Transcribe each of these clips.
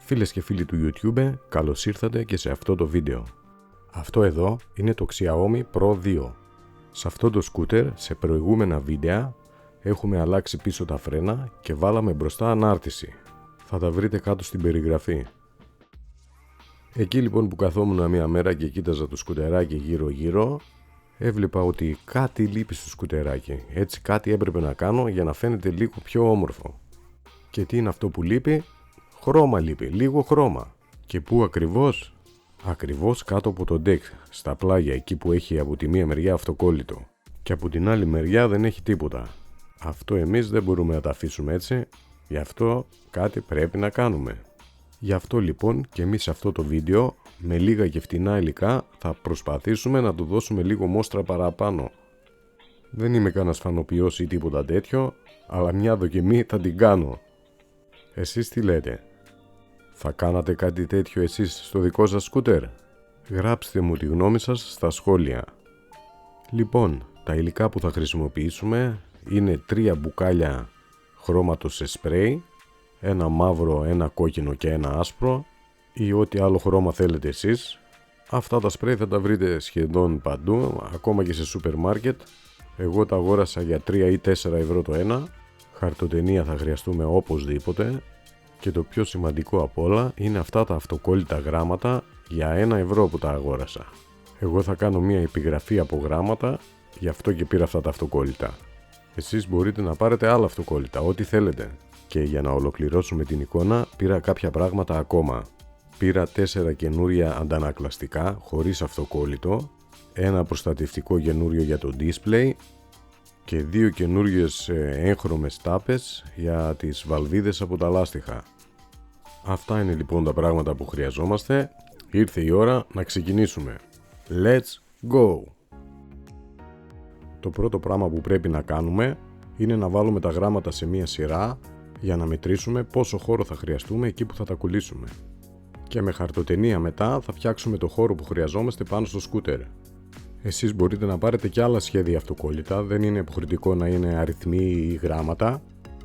Φίλες και φίλοι του YouTube, καλώς ήρθατε και σε αυτό το βίντεο. Αυτό εδώ είναι το Xiaomi Pro 2. Σε αυτό το σκούτερ, σε προηγούμενα βίντεα, έχουμε αλλάξει πίσω τα φρένα και βάλαμε μπροστά ανάρτηση. Θα τα βρείτε κάτω στην περιγραφή. Εκεί λοιπόν που καθόμουν μια μέρα και κοίταζα το σκουτεράκι γύρω γύρω, έβλεπα ότι κάτι λείπει στο σκουτεράκι. Έτσι κάτι έπρεπε να κάνω για να φαίνεται λίγο πιο όμορφο. Και τι είναι αυτό που λείπει? Χρώμα λείπει, λίγο χρώμα. Και πού ακριβώς? Ακριβώς κάτω από το deck, στα πλάγια, εκεί που έχει από τη μία μεριά αυτοκόλλητο. Και από την άλλη μεριά δεν έχει τίποτα. Αυτό εμείς δεν μπορούμε να τα αφήσουμε έτσι, γι' αυτό κάτι πρέπει να κάνουμε. Γι' αυτό λοιπόν και εμείς σε αυτό το βίντεο, με λίγα και φτηνά υλικά, θα προσπαθήσουμε να του δώσουμε λίγο μόστρα παραπάνω. Δεν είμαι κανένας φανοποιός ή τίποτα τέτοιο, αλλά μια δοκιμή θα την κάνω. Εσείς τι λέτε? Θα κάνατε κάτι τέτοιο εσείς στο δικό σας σκούτερ? Γράψτε μου τη γνώμη σας στα σχόλια. Λοιπόν, τα υλικά που θα χρησιμοποιήσουμε είναι 3 μπουκάλια χρώματος σε σπρέι, ένα μαύρο, ένα κόκκινο και ένα άσπρο ή ό,τι άλλο χρώμα θέλετε εσείς. Αυτά τα σπρέι θα τα βρείτε σχεδόν παντού, ακόμα και σε σούπερ μάρκετ. Εγώ τα αγόρασα για 3 ή 4 ευρώ το ένα. Χαρτοτενία θα χρειαστούμε οπωσδήποτε. Και το πιο σημαντικό απ' όλα είναι αυτά τα αυτοκόλλητα γράμματα για 1 ευρώ που τα αγόρασα. Εγώ θα κάνω μια επιγραφή από γράμματα, γι' αυτό και πήρα αυτά τα αυτοκόλλητα. Εσείς μπορείτε να πάρετε άλλα αυτοκόλλητα, ό,τι θέλετε. Και για να ολοκληρώσουμε την εικόνα πήρα κάποια πράγματα ακόμα. Πήρα 4 καινούρια αντανακλαστικά χωρίς αυτοκόλλητο, ένα προστατευτικό καινούριο για το display και 2 καινούριες έγχρωμες τάπες για τις βαλβίδες από τα λάστιχα. Αυτά είναι λοιπόν τα πράγματα που χρειαζόμαστε. Ήρθε η ώρα να ξεκινήσουμε. Let's go! Το πρώτο πράγμα που πρέπει να κάνουμε είναι να βάλουμε τα γράμματα σε μία σειρά για να μετρήσουμε πόσο χώρο θα χρειαστούμε εκεί που θα τα κολλήσουμε. Και με χαρτοτενία μετά θα φτιάξουμε το χώρο που χρειαζόμαστε πάνω στο σκούτερ. Εσείς μπορείτε να πάρετε και άλλα σχέδια αυτοκόλλητα, δεν είναι υποχρεωτικό να είναι αριθμοί ή γράμματα,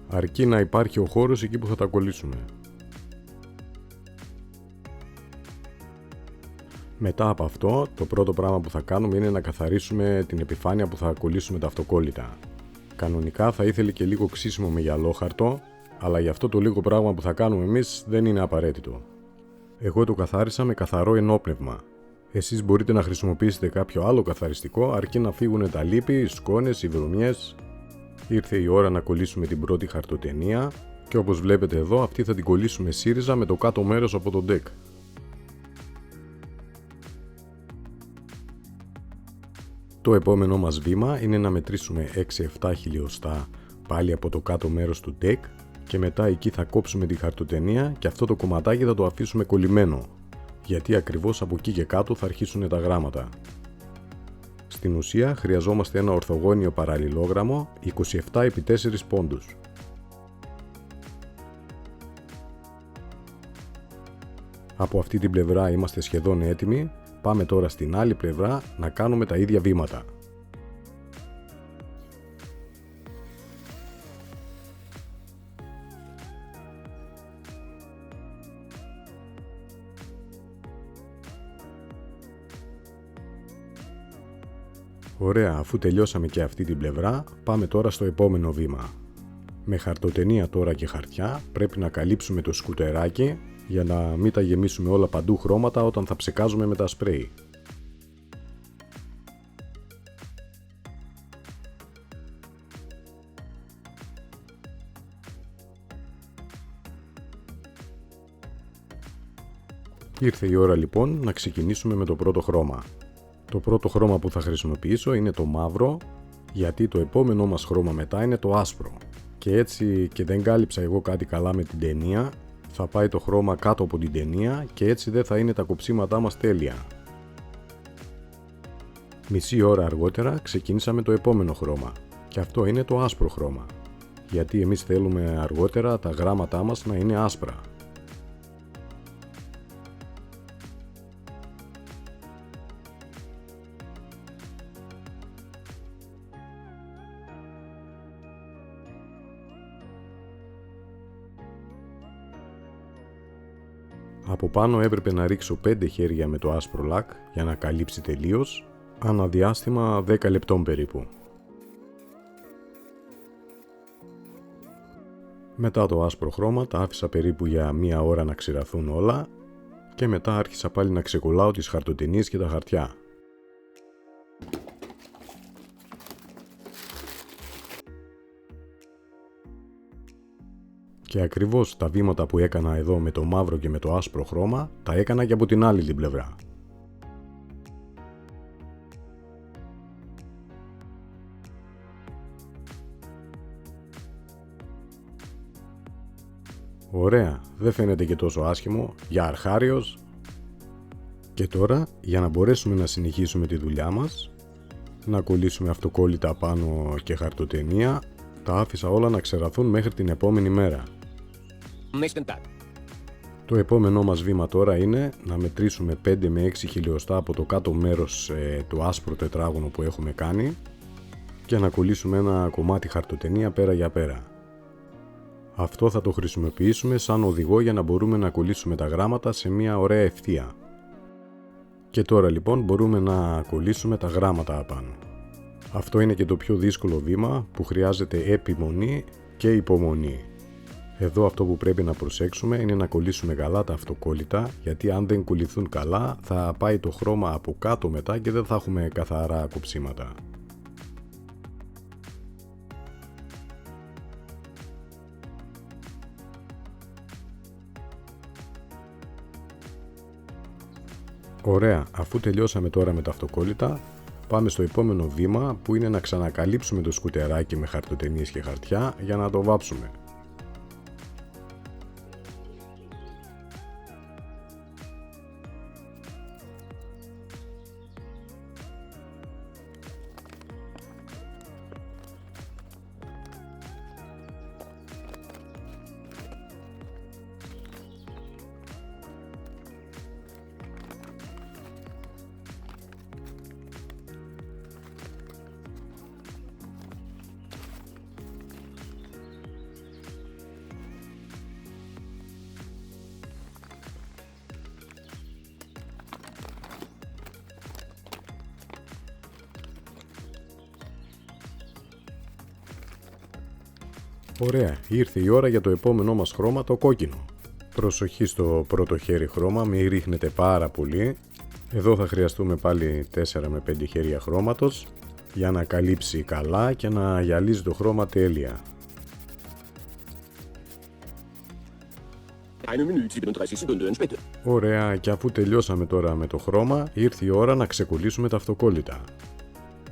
αρκεί να υπάρχει ο χώρος εκεί που θα τα κολλήσουμε. Μετά από αυτό, το πρώτο πράγμα που θα κάνουμε είναι να καθαρίσουμε την επιφάνεια που θα κολλήσουμε τα αυτοκόλλητα. Κανονικά θα ήθελε και λίγο ξύσιμο με γυαλόχαρτο, αλλά για αυτό το λίγο πράγμα που θα κάνουμε εμείς δεν είναι απαραίτητο. Εγώ το καθάρισα με καθαρό ενόπνευμα. Εσείς μπορείτε να χρησιμοποιήσετε κάποιο άλλο καθαριστικό, αρκεί να φύγουν τα λίπη, οι σκόνες, οι βρωμιές. Ήρθε η ώρα να κολλήσουμε την πρώτη χαρτοτενία και όπως βλέπετε εδώ, αυτή θα την κολλήσουμε σύριζα με το κάτω μέρος από το deck. Το επόμενό μας βήμα είναι να μετρήσουμε 6-7 χιλιοστά πάλι από το κάτω μέρος του deck και μετά εκεί θα κόψουμε τη χαρτοτενία και αυτό το κομματάκι θα το αφήσουμε κολλημένο, γιατί ακριβώς από εκεί και κάτω θα αρχίσουν τα γράμματα. Στην ουσία χρειαζόμαστε ένα ορθογώνιο παραλληλόγραμμο 27x4 πόντους. Από αυτή την πλευρά είμαστε σχεδόν έτοιμοι, πάμε τώρα στην άλλη πλευρά να κάνουμε τα ίδια βήματα. Ωραία, αφού τελειώσαμε και αυτή την πλευρά, πάμε τώρα στο επόμενο βήμα. Με χαρτοτενία τώρα και χαρτιά πρέπει να καλύψουμε το σκουτεράκι για να μην τα γεμίσουμε όλα παντού χρώματα όταν θα ψεκάζουμε με τα σπρέι. Ήρθε η ώρα λοιπόν να ξεκινήσουμε με το πρώτο χρώμα. Το πρώτο χρώμα που θα χρησιμοποιήσω είναι το μαύρο, γιατί το επόμενό μας χρώμα μετά είναι το άσπρο. Και έτσι και δεν κάλυψα εγώ κάτι καλά με την ταινία, θα πάει το χρώμα κάτω από την ταινία και έτσι δεν θα είναι τα κοψίματά μας τέλεια. Μισή ώρα αργότερα ξεκίνησα με το επόμενο χρώμα και αυτό είναι το άσπρο χρώμα, γιατί εμείς θέλουμε αργότερα τα γράμματά μας να είναι άσπρα. Από πάνω έπρεπε να ρίξω 5 χέρια με το άσπρο λακ για να καλύψει τελείως, ανά διάστημα 10 λεπτών περίπου. Μετά το άσπρο χρώμα τα άφησα περίπου για 1 ώρα να ξηραθούν όλα και μετά άρχισα πάλι να ξεκολλάω τις χαρτοτενίες και τα χαρτιά. Και ακριβώς τα βήματα που έκανα εδώ με το μαύρο και με το άσπρο χρώμα, τα έκανα και από την άλλη την πλευρά. Ωραία, δεν φαίνεται και τόσο άσχημο, για αρχάριος. Και τώρα, για να μπορέσουμε να συνεχίσουμε τη δουλειά μας, να κολλήσουμε αυτοκόλλητα πάνω και χαρτοτενία, τα άφησα όλα να ξεραθούν μέχρι την επόμενη μέρα. Το επόμενό μας βήμα τώρα είναι να μετρήσουμε 5 με 6 χιλιοστά από το κάτω μέρος του άσπρο τετράγωνο που έχουμε κάνει και να κολλήσουμε ένα κομμάτι χαρτοτενία πέρα για πέρα. Αυτό θα το χρησιμοποιήσουμε σαν οδηγό για να μπορούμε να κολλήσουμε τα γράμματα σε μια ωραία ευθεία. Και τώρα λοιπόν μπορούμε να κολλήσουμε τα γράμματα απάνω. Αυτό είναι και το πιο δύσκολο βήμα που χρειάζεται επιμονή και υπομονή. Εδώ αυτό που πρέπει να προσέξουμε είναι να κολλήσουμε καλά τα αυτοκόλλητα, γιατί αν δεν κολληθούν καλά θα πάει το χρώμα από κάτω μετά και δεν θα έχουμε καθαρά κοψίματα. Ωραία, αφού τελειώσαμε τώρα με τα αυτοκόλλητα, πάμε στο επόμενο βήμα που είναι να ξανακαλύψουμε το σκουτεράκι με χαρτοτενίες και χαρτιά για να το βάψουμε. Ωραία, ήρθε η ώρα για το επόμενό μας χρώμα, το κόκκινο. Προσοχή στο πρώτο χέρι χρώμα, μην ρίχνετε πάρα πολύ. Εδώ θα χρειαστούμε πάλι 4 με 5 χέρια χρώματος για να καλύψει καλά και να γυαλίζει το χρώμα τέλεια. Ωραία, και αφού τελειώσαμε τώρα με το χρώμα, ήρθε η ώρα να ξεκολλήσουμε τα αυτοκόλλητα.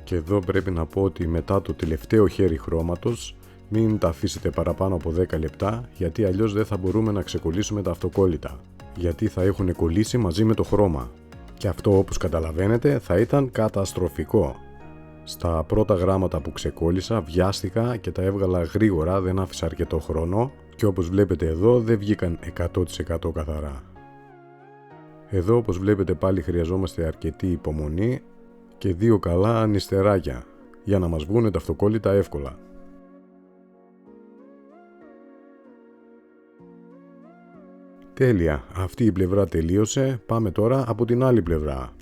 Και εδώ πρέπει να πω ότι μετά το τελευταίο χέρι χρώματος μην τα αφήσετε παραπάνω από 10 λεπτά, γιατί αλλιώς δεν θα μπορούμε να ξεκολλήσουμε τα αυτοκόλλητα, γιατί θα έχουν κολλήσει μαζί με το χρώμα. Και αυτό, όπως καταλαβαίνετε, θα ήταν καταστροφικό. Στα πρώτα γράμματα που ξεκόλλησα βιάστηκα και τα έβγαλα γρήγορα, δεν άφησα αρκετό χρόνο και όπως βλέπετε εδώ δεν βγήκαν 100% καθαρά. Εδώ όπως βλέπετε πάλι χρειαζόμαστε αρκετή υπομονή και 2 καλά νηστεράκια για να μας βγουν τα αυτοκόλλητα εύκολα. Τέλεια, αυτή η πλευρά τελείωσε, πάμε τώρα από την άλλη πλευρά.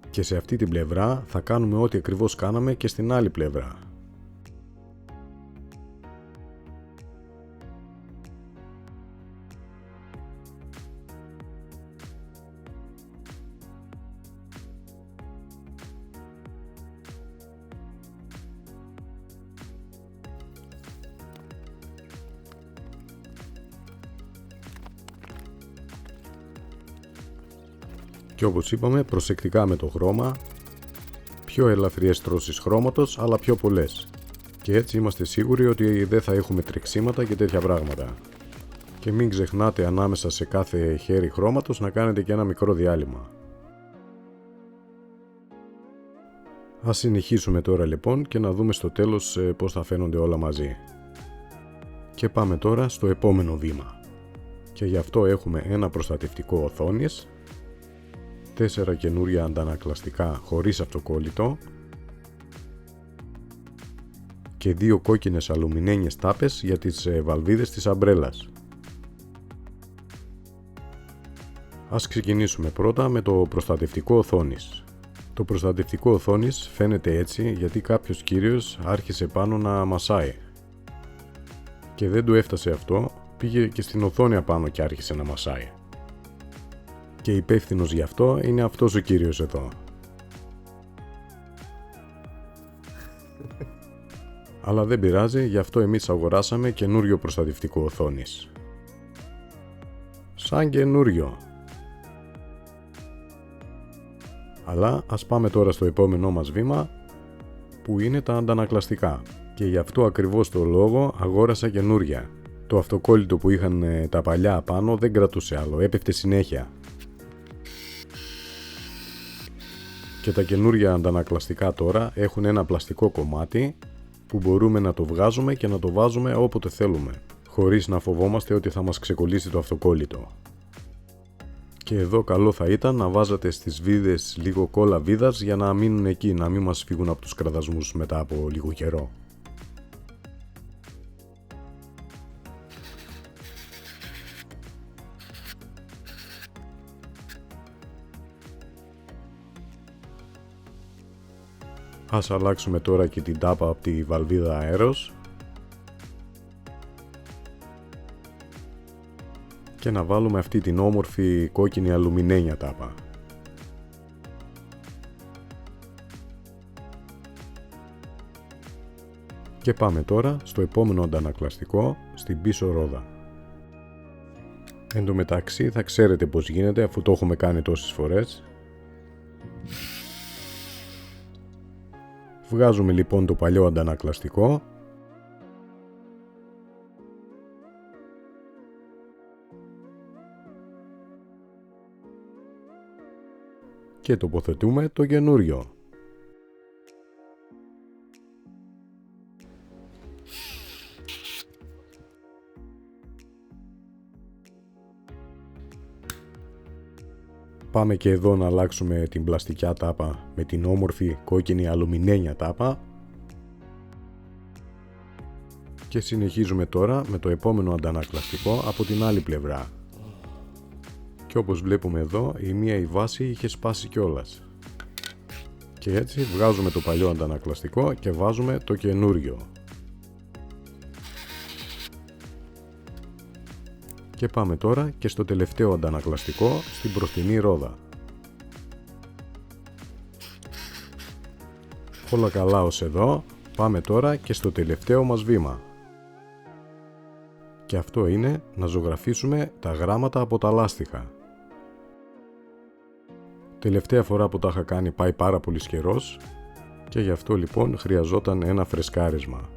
Και σε αυτή την πλευρά θα κάνουμε ό,τι ακριβώς κάναμε και στην άλλη πλευρά. Και όπως είπαμε, προσεκτικά με το χρώμα, πιο ελαφριές τρώσεις χρώματος, αλλά πιο πολλές. Και έτσι είμαστε σίγουροι ότι δεν θα έχουμε τρεξίματα και τέτοια πράγματα. Και μην ξεχνάτε ανάμεσα σε κάθε χέρι χρώματος να κάνετε και ένα μικρό διάλειμμα. Ας συνεχίσουμε τώρα λοιπόν και να δούμε στο τέλος πώς θα φαίνονται όλα μαζί. Και πάμε τώρα στο επόμενο βήμα. Και γι' αυτό έχουμε ένα προστατευτικό οθόνης, 4 καινούρια αντανακλαστικά χωρίς αυτοκόλλητο και 2 κόκκινες αλουμινένιες τάπες για τις βαλβίδες της αμπρέλας. Ας ξεκινήσουμε πρώτα με το προστατευτικό οθόνης. Το προστατευτικό οθόνης φαίνεται έτσι γιατί κάποιος κύριος άρχισε πάνω να μασάει. Και δεν του έφτασε αυτό, πήγε και στην οθόνη απάνω και άρχισε να μασάει. Και υπεύθυνος γι' αυτό είναι αυτός ο κύριος εδώ. Αλλά δεν πειράζει, γι' αυτό εμείς αγοράσαμε καινούριο προστατευτικό οθόνης. Σαν καινούριο. Αλλά ας πάμε τώρα στο επόμενό μας βήμα, που είναι τα αντανακλαστικά. Και γι' αυτό ακριβώς το λόγο αγόρασα καινούρια. Το αυτοκόλλητο που είχαν τα παλιά απάνω δεν κρατούσε άλλο, έπεφτε συνέχεια. Και τα καινούρια αντανακλαστικά τώρα έχουν ένα πλαστικό κομμάτι που μπορούμε να το βγάζουμε και να το βάζουμε όποτε θέλουμε, χωρίς να φοβόμαστε ότι θα μας ξεκολλήσει το αυτοκόλλητο. Και εδώ καλό θα ήταν να βάζατε στις βίδες λίγο κόλλα βίδας για να μείνουν εκεί, να μην μας φύγουν από τους κραδασμούς μετά από λίγο καιρό. Ας αλλάξουμε τώρα και την τάπα από τη βαλβίδα αέρος και να βάλουμε αυτή την όμορφη κόκκινη αλουμινένια τάπα. Και πάμε τώρα στο επόμενο αντανακλαστικό, στην πίσω ρόδα. Εν τω μεταξύ θα ξέρετε πως γίνεται αφού το έχουμε κάνει τόσες φορές. Βγάζουμε λοιπόν το παλιό αντανακλαστικό και τοποθετούμε το καινούριο. Πάμε και εδώ να αλλάξουμε την πλαστικιά τάπα με την όμορφη κόκκινη αλουμινένια τάπα και συνεχίζουμε τώρα με το επόμενο αντανακλαστικό από την άλλη πλευρά. Και όπως βλέπουμε εδώ, η βάση είχε σπάσει κιόλας. Και έτσι βγάζουμε το παλιό αντανακλαστικό και βάζουμε το καινούριο. Και πάμε τώρα και στο τελευταίο αντανακλαστικό στην μπροστινή ρόδα. Όλα καλά ως εδώ, πάμε τώρα και στο τελευταίο μας βήμα. Και αυτό είναι να ζωγραφίσουμε τα γράμματα από τα λάστιχα. Τελευταία φορά που τα είχα κάνει πάει πάρα πολύ καιρός και γι' αυτό λοιπόν χρειαζόταν ένα φρεσκάρισμα.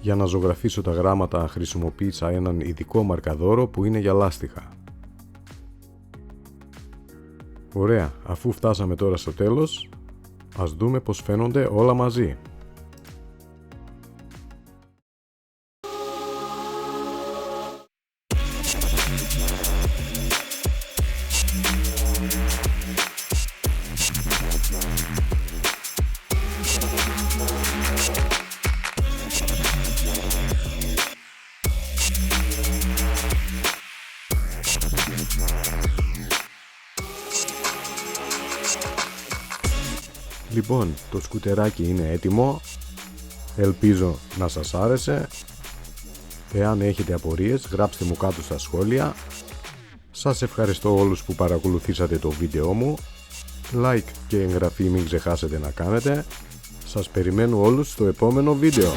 Για να ζωγραφίσω τα γράμματα χρησιμοποίησα έναν ειδικό μαρκαδόρο που είναι για λάστιχα. Ωραία, αφού φτάσαμε τώρα στο τέλος, ας δούμε πως φαίνονται όλα μαζί. Λοιπόν, το σκουτεράκι είναι έτοιμο, ελπίζω να σας άρεσε. Εάν έχετε απορίες γράψτε μου κάτω στα σχόλια. Σας ευχαριστώ όλους που παρακολουθήσατε το βίντεο μου. Like και εγγραφή μην ξεχάσετε να κάνετε. Σας περιμένω όλους στο επόμενο βίντεο.